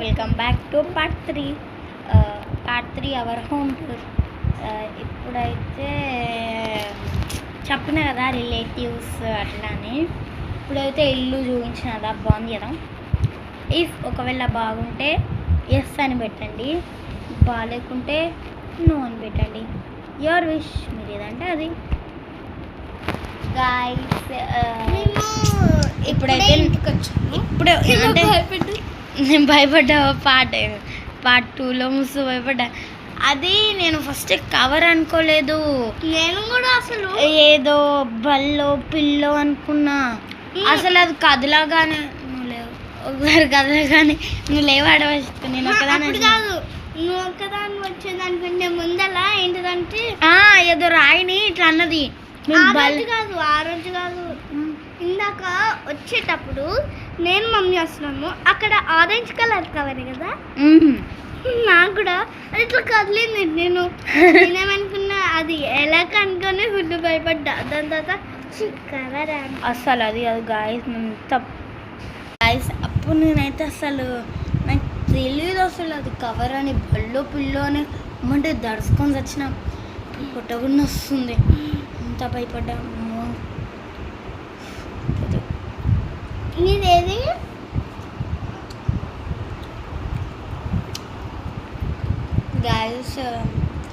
Welcome back to part 3 our home tour. ఇప్పుడైతే చెప్పిన కదా రిలేటివ్స్ అట్లానే. ఇప్పుడైతే ఇల్లు చూపించిన కదా, బాగుంది కదా. ఒకవేళ బాగుంటే ఎస్ అని పెట్టండి, బాగాలేకుంటే నో అని పెట్టండి. యువర్ విష్, మీరు ఏదంటే అది. గాయస్ ఇప్పుడైతే ఇప్పుడే అంటే నేను భయపడ్డా. పార్ట్ 2లో ముసు భయపడ్డా. అది నేను ఫస్ట్ కవర్ అనుకోలేదు, నేను కూడా అసలు ఏదో బల్లో పిల్లో అనుకున్నా. అసలు అది కదలగానే నువ్వు లేవు, ఒకసారి కదలగానే నువ్వు లేవాడవచ్చు. నేను ఒకదాని కాదు, నువ్వు ఒక్కదాన్ని వచ్చేదానికంటే ముందలా ఏంటిదంటే ఏదో రాయిని ఇట్లా అన్నది. ఆ రోజు కాదు ఇందాక వచ్చేటప్పుడు నేను మమ్మీ వస్తున్నాము, అక్కడ ఆరెంజ్ కలర్ కవర్ కదా, నాకు కూడా అది ఇట్లా కదిలింది. నేనేమనుకున్నా అది ఎలా కనుకొని ఫుడ్ భయపడ్డా. దాని తర్వాత కవర్ అసలు అది గాయస్ గాయస్ అప్పుడు నేనైతే అసలు నాకు తెలియదు అసలు అది కవర్ అని. బల్లో పిల్లో అని అంటే దడుచుకొని వచ్చిన కొట్టకుండా వస్తుంది. అంత భయపడ్డా. నీదేది గాయస్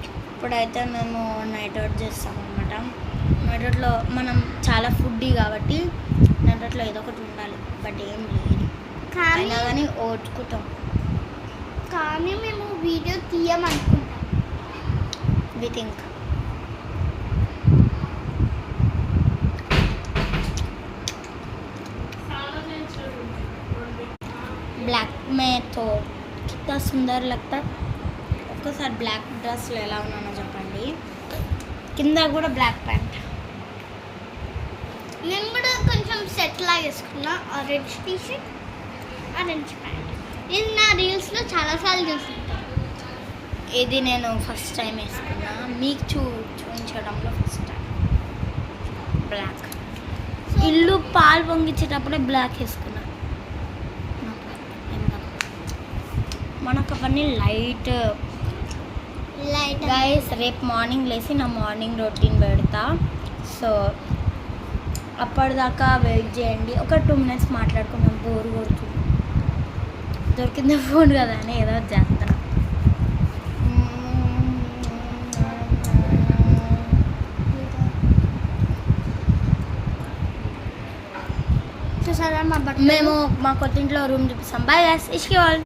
ఇప్పుడైతే మేము నైట్ అవుట్ చేస్తాం అనమాట. నైట్ అవుట్లో మనం చాలా ఫుడ్డీ కాబట్టి నైట్ అవుట్లో ఏదో ఒకటి ఉండాలి. బట్ ఏం లేదు, అయినా కానీ ఓడ్చుకుంటాం. కానీ మేము వీడియో తీయమనుకుంటాం. వి థింక్ ब्लैक में तो कितना सुंदर लगता. ఒక్కసారి బ్లాక్ డ్రెస్లో ఎలా ఉన్నానో చెప్పండి. కింద కూడా బ్లాక్ ప్యాంట్. నేను కూడా కొంచెం సెట్ లాగా వేసుకున్నా. Orange T shirt, orange pant. నేను నా రీల్స్లో చాలాసార్లు చూసుకుంటాను. ఇది నేను ఫస్ట్ టైం వేసుకున్నా, మీకు చూపించడంలో ఫస్ట్ టైం. బ్లాక్ ఇల్లు పాలు పొంగించేటప్పుడే బ్లాక్ వేసుకున్నా. మనకు అవన్నీ లైట్ గైస్. రేపు మార్నింగ్ లేచి నా మార్నింగ్ రొటీన్ పెడతా. సో అప్పటిదాకా వెయిట్ చేయండి. ఒక 2 minutes మాట్లాడుకుందాం. బోర్ కొడుతుంది. దొరికిందే ఫోన్ కదా అని ఏదో చేస్తాను. చూసారా మేము మా కొత్త ఇంట్లో రూమ్ చూపిస్తాం. Bye guys. ఇష్కి వాళ్ళు